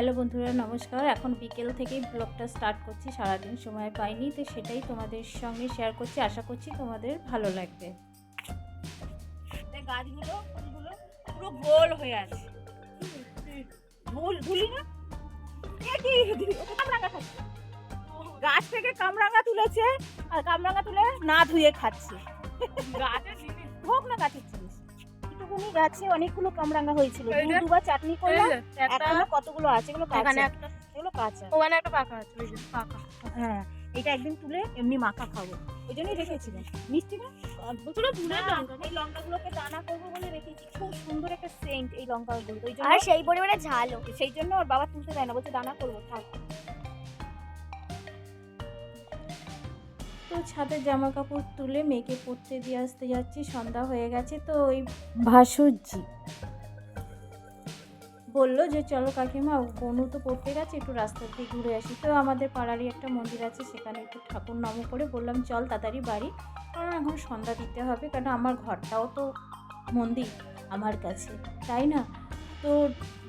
Hello বন্ধুরা, নমস্কার। এখন বিকেল থেকেই ব্লগটা স্টার্ট করছি, সারাদিন সময় পাইনি, তো সেটাই তোমাদের সঙ্গে শেয়ার করছি। আশা করছি তোমাদের ভালো লাগবে। গাছগুলো ফুলগুলো পুরো গোল হয়ে আছে, ধুলি না, গাছ থেকে কামরাঙা তুলেছে আর কামরাঙা তুলে না ধুয়ে খাচ্ছে। হোক না গাছের জিনিস, একটুকুনি গাছে অনেকগুলো কামরাঙা হয়েছিল, দুবার চাটনি করলাম, এখনো কতগুলো আছে, এগুলো কাঁচা, এগুলো কাঁচা। ওখানে একটা পাকা আছে, ওই যে পাকা। হ্যাঁ, এটা একদিন তুলে এমনি মাখা খাবো, ওই জন্যই রেখেছিলাম। মিষ্টি না, এই লঙ্কাগুলোকে দানা করবো বলে রেখেছি, খুব সুন্দর একটা সেন্ট এই লঙ্কাগুলো, ওই জন্য। আর সেই পরিমাণে ঝালও, সেই জন্য ওর বাবা তুলতে দেয় না, বলছে দানা করবো থাক। তো ছাদের জামা কাপড় তুলে মেয়েকে পরতে দিয়ে আসতে যাচ্ছি, সন্ধ্যা হয়ে গেছে। তো ওই ভাসুরজি বললো যে চলো কাকিমা, বনু তো পড়তে গেছে, একটু রাস্তা দিয়ে ঘুরে আসি। তো আমাদের পাড়ারই একটা মন্দির আছে, সেখানে একটু ঠাকুর নম করে বললাম চল তাড়াতাড়ি বাড়ি, কারণ এখন সন্ধ্যা দিতে হবে, কারণ আমার ঘরটাও তো মন্দির আমার কাছে, তাই না? তো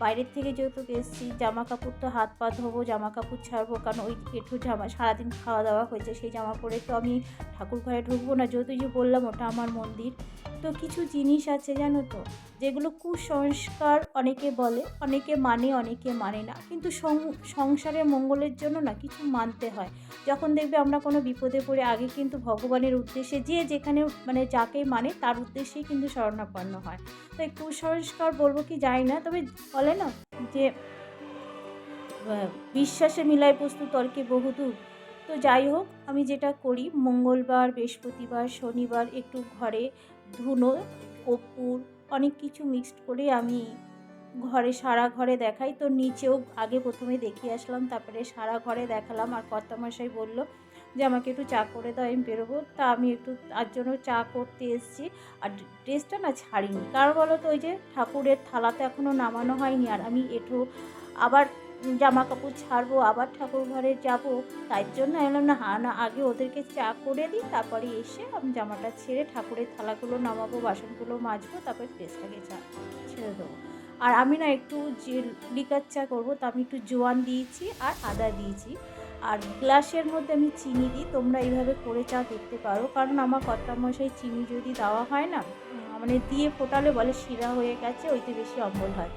বাইরের থেকে যেহেতু এসেছি, জামা কাপড় তো হাত পা ধোবো, জামা কাপড় ছাড়বো, কারণ ওই এঁঠো জামা সারাদিন খাওয়া দাওয়া হয়েছে, সেই জামা পরে তো আমি ঠাকুর ঘরে ঢুকবো না, যেহেতু যে বললাম ওটা আমার মন্দির। তো কিছু জিনিস আছে জানো তো, যেগুলো কুসংস্কার অনেকে বলে, অনেকে মানে, অনেকে মানে না, কিন্তু সংসারের মঙ্গলের জন্য না কিছু মানতে হয়। যখন দেখবে আমরা কোনো বিপদে পড়ে, আগে কিন্তু ভগবানের উদ্দেশ্যে, যে যেখানে মানে যাকে মানে তার উদ্দেশ্যেই কিন্তু শরণাপন্ন হয়। তো এই কুসংস্কার বলবো কি জানি না, তবে বলে না যে বিশ্বাসে মিলায় বস্তু তর্কে বহুদূর। তো যাই হোক, আমি যেটা করি, মঙ্গলবার, বৃহস্পতিবার, শনিবার একটু ঘরে ধুনো, কর্পূর, অনেক কিছু মিক্সড করে আমি ঘরে, সারা ঘরে দেখাই। তো নিচেও আগে প্রথমে দেখিয়ে আসলাম, তারপরে সারা ঘরে দেখালাম। আর কর্তামশাই বললো যে আমাকে একটু চা করে দাও, আমি বেরোবো। তা আমি একটু তার জন্য চা করতে এসেছি। আর ড্রেসটা না ছাড়িনি, কারণ বলো তো, ওই যে ঠাকুরের থালাতে এখনও নামানো হয়নি, আর আমি এঁঠো আবার জামা কাপড় ছাড়বো, আবার ঠাকুর ঘরে যাব, তাই জন্য আমি বললাম না আগে ওদেরকে চা করে দিই, তারপরে এসে আমি জামাটা ছেড়ে ঠাকুরের থালাগুলো নামাবো, বাসনগুলো মাজবো, তারপরে ড্রেসটাকে ছেড়ে দেবো। আর আমি না একটু যে লিকার চা করবো, তা আমি একটু জোয়ান দিয়েছি আর আদা দিয়েছি, আর গ্লাসের মধ্যে আমি চিনি দিই। তোমরা এইভাবে করে চা দেখতে পারো, কারণ আমার কর্তামশাই চিনি যদি দেওয়া হয় না, মানে দিয়ে ফোটালে বলে শিরা হয়ে গেছে, ওইতে বেশি অম্বল হয়।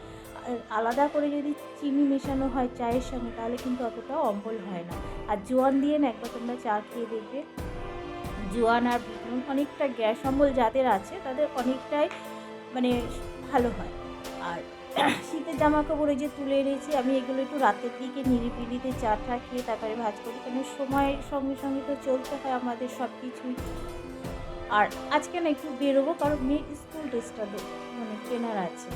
আলাদা করে যদি চিনি মেশানো হয় চায়ের সঙ্গে, তাহলে কিন্তু অতটাও অম্বল হয় না। আর জোয়ান দিয়ে না একবার তোমরা চা খেয়ে দেখবে, জোয়ান আর বিটনুন অনেকটা গ্যাস অম্বল যাদের আছে তাদের অনেকটাই মানে ভালো হয়। আর শীতের জামা কাপড় যে তুলে এনেছি আমি, এগুলো একটু রাতের দিকে নিরিবিলিতে চাটা খেয়ে তারপরে ভাঁজ করি, কেন সময়ের সঙ্গে সঙ্গে তো চলতে হয় আমাদের সব কিছুই। আর আজকে না একটু বেরোবো, কারণ মেয়ের স্কুল ড্রেসটা মানে কেনার আছে,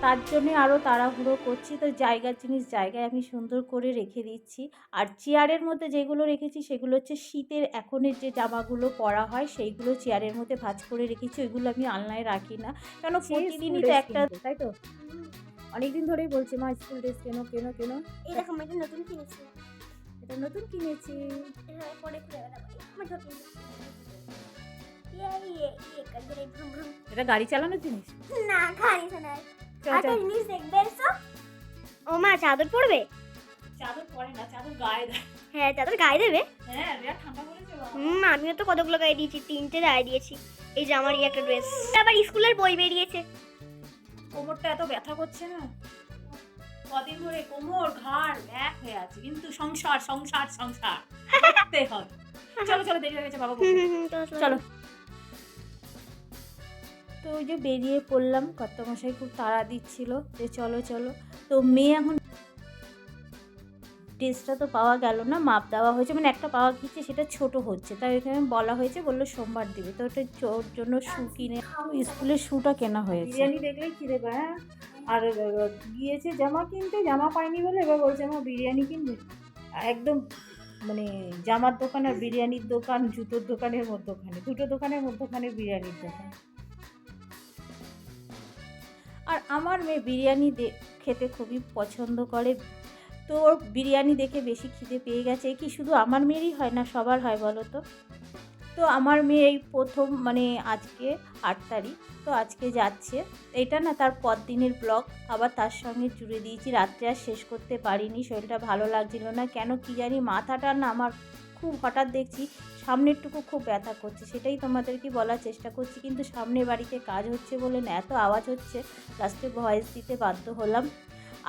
তার জন্যে আরও তাড়াহুড়ো করছি। তো জায়গার জিনিস জায়গায় আমি সুন্দর করে রেখে দিচ্ছি। আর চেয়ারের মধ্যে যেগুলো রেখেছি সেগুলো হচ্ছে শীতের এখনের যে জামাগুলো পরা হয়, সেইগুলো চেয়ারের মধ্যে ভাঁজ করে রেখেছি, ওইগুলো আমি আলনায় রাখি না, কেন প্রতিদিনই তো একটা, তাই তো অনেকদিন ধরেই বলছি মা স্কুল ড্রেস কেনো কেনো কেনো। এরকম এটা নতুন কিনেছি, এটা নতুন কিনেছি, পরে এটা গাড়ি চালানোর জিনিস না, গাড়ি শোনায়। আচ্ছা জিনিস দেখবে এসো। ও মা চাদর পরবে? চাদর পরে না, চাদর গায়ে দেয়। হ্যাঁ চাদর গায়ে দেবে। হ্যাঁ ঠান্ডা পড়েছে। আমিও তো কতগুলো গায়ে দিয়েছি, 3টে গায়ে দিয়েছি। এই যে আমার একটা ড্রেস, আবার স্কুলের বই বেরিয়েছে। কোমরটা এত ব্যথা করছে না, কদিন ধরে কোমর ঘাড় এক হয়ে আছে, কিন্তু সংসার সংসার সংসার করতে হয়। চলো চলো, দেরি হয়ে গেছে বাবা, চলো। তো ওই যে বেরিয়ে পড়লাম, কর্তামশাই খুব তাড়া দিচ্ছিল যে চলো চলো। তো মেয়ে এখন ড্রেসটা তো পাওয়া গেল না, মাপ দেওয়া হয়েছে, মানে একটা পাওয়া গিয়েছে, সেটা ছোট হচ্ছে, তাই এখানে বলা হয়েছে, বললো সোমবার দিবে। তো ওটা ওর জন্য শু কিনে, স্কুলের শুটা কেনা হয়েছে। বিরিয়ানি দেখলেই খিদে পায়। হ্যাঁ, আর গিয়েছে জামা কিনতে, জামা পায়নি বলে এবার বলছে আমার বিরিয়ানি কিনবে। একদম মানে জামার দোকান আর বিরিয়ানির দোকান, জুতোর দোকানের মধ্যখানে, দুটো দোকানের মধ্যখানে বিরিয়ানির দোকান। আর আমার মেয়ে বিরিয়ানি খেতে খুবই পছন্দ করে, তো ওর বিরিয়ানি দেখে বেশি খিদে পেয়ে গেছে। কি শুধু আমার মেয়েরই হয় না, সবার হয় বলো তো? তো আমার মেয়ে এই প্রথম মানে আজকে 8 তারিখ, তো আজকে যাচ্ছে। এটা না তার পরদিনের ব্লগ, আবার তার সঙ্গে জুড়ে দিয়েছি। রাত্রে আর শেষ করতে পারিনি, শরীরটা ভালো লাগছিল না, কেন কি জানি মাথাটা না আমার খুব হঠাৎ দেখছি সামনেরটুকু খুব ব্যথা করছে। সেটাই তোমাদেরকে বলার চেষ্টা করছি, কিন্তু সামনে বাড়িতে কাজ হচ্ছে বলে না এত আওয়াজ হচ্ছে, লাস্টে ভয়েস দিতে বাধ্য হলাম।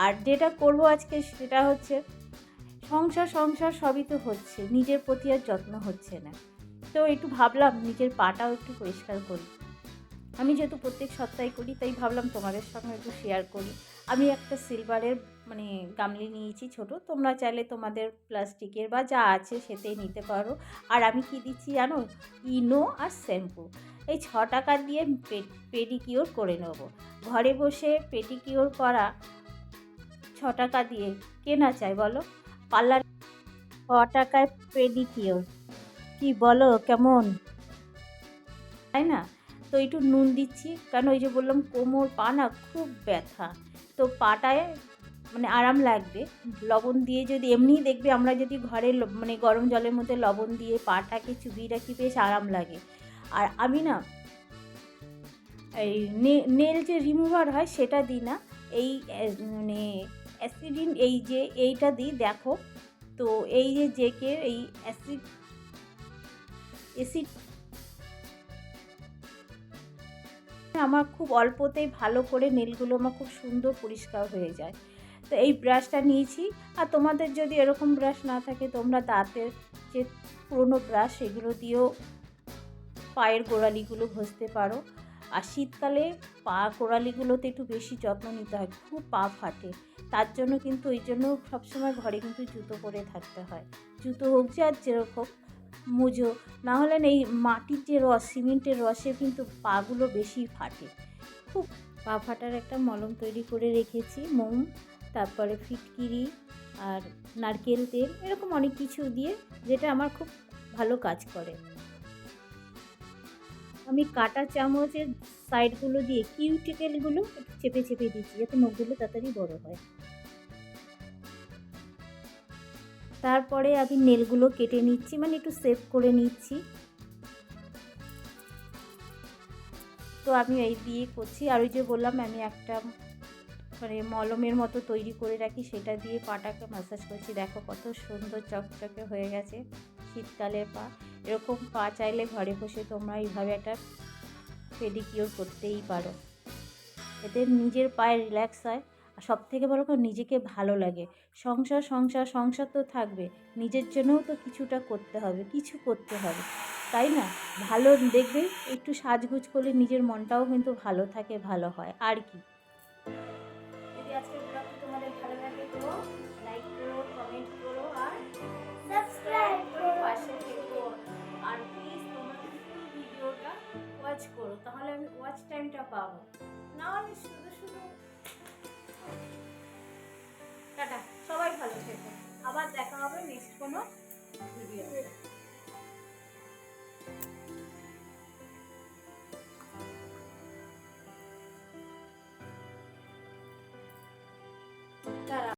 আর যেটা করব আজকে সেটা হচ্ছে সংসার সবই তো হচ্ছে, নিজের প্রতি আর যত্ন হচ্ছে না। তো একটু ভাবলাম নিজের পাটাও একটু পরিষ্কার করি। আমি যেহেতু প্রত্যেক সপ্তাহে করি, তাই ভাবলাম তোমাদের সঙ্গে একটু শেয়ার করি। আমি একটা সিলভারের মানে গামলি নিয়েছি ছোট, তোমরা চাইলে তোমাদের প্লাস্টিকের বা যা আছে সেটাই নিতে পারো। আর আমি কি দিচ্ছি জানো, ইনো আর শ্যাম্পু। এই 6 টাকা দিয়ে পেডিকিওর করে নেবো। ঘরে বসে পেডিকিওর করা 6 টাকা দিয়ে কে না চায় বলো? পার্লার 6 টাকায় পেডিকিওর, কি বলো কেমন, তাই না? তো একটু নুন দিচ্ছি, কারণ ওই যে বললাম কোমর পা না খুব ব্যথা, তো পাটায় মানে আরাম লাগবে। লবণ দিয়ে যদি এমনিই দেখবে আমরা যদি ঘরে মানে গরম জলের মধ্যে লবণ দিয়ে পাটাকে চুবিয়ে রাখি বেশ আরাম লাগে। আর আমি না এই নেল যে রিমুভার হয় সেটা দিই না, এই মানে অ্যাসিডিন এই যে এইটা দিই দেখো। তো এই যে জেকে এই অ্যাসিড আমার খুব অল্পতেই ভালো করে নেলগুলো আমার খুব সুন্দর পরিষ্কার হয়ে যায়। তো এই ব্রাশটা নিয়েছি। আর তোমাদের যদি এরকম ব্রাশ না থাকে, তোমরা দাঁতের যে পুরোনো ব্রাশ সেগুলো দিয়েও পায়ের গোড়ালিগুলো ঘষতে পারো। আর শীতকালে পা গোড়ালিগুলোতে একটু বেশি যত্ন নিতে হয়, খুব পা ফাটে। তার জন্য কিন্তু ওই জন্য সবসময় ঘরে কিন্তু জুতো পরে থাকতে হয়। জুতো হোক যে আর যেরকম মুজো, না হলে এই মাটির যে রস, সিমেন্টের রসে কিন্তু পাগুলো বেশি ফাটে। খুব পা ফাটার একটা মলম তৈরি করে রেখেছি, মোম, তারপরে ফিটকিরি আর নারকেল তেল, এরকম অনেক কিছু দিয়ে, যেটা আমার খুব ভালো কাজ করে। আমি কাঁটা চামচের সাইডগুলো দিয়ে কিউটিকেলগুলো একটু চেপে চেপে দিচ্ছি, যাতে নখগুলো তাড়াতাড়ি বড় হয়। তারপরে আমি নেলগুলো কেটে নিচ্ছি, মানে একটু সেভ করে নিচ্ছি। তো আমি এই দিয়ে করছি। আর ওই যে বললাম আমি একটা মানে মলমের মতো তৈরি করে রাখি, সেটা দিয়ে পাটাকে ম্যাসাজ করছি। দেখো কত সুন্দর চকচকে হয়ে গেছে শীতকালের পা। এরকম পা চাইলে ঘরে বসে তোমরা এইভাবে একটা পেডিকিওর করতেই পারো, এতে নিজের পায়ে রিল্যাক্স হয়। আর সবথেকে বড় কথা নিজেকে ভালো লাগে। সংসার তো থাকবে, নিজের জন্যও তো কিছুটা করতে হবে, কিছু করতে হবে, তাই না? ভালো দেখবে একটু সাজগোজ করলে নিজের মনটাও কিন্তু ভালো থাকে, ভালো হয়। আর কি, যদি আজকের ব্লগটি তোমাদের ভালো লাগে তো লাইক করো, কমেন্ট করো আর সাবস্ক্রাইব করো, পাশে থেকো। আর প্লিজ তোমরা ফুল ভিডিওটা ওয়াচ করো, তাহলে আমি ওয়াচ টাইমটা পাবো, না হলে শুধু শুধু। টাটা, সবাই ভালো থেকো, আবার দেখা হবে নেক্সট কোনো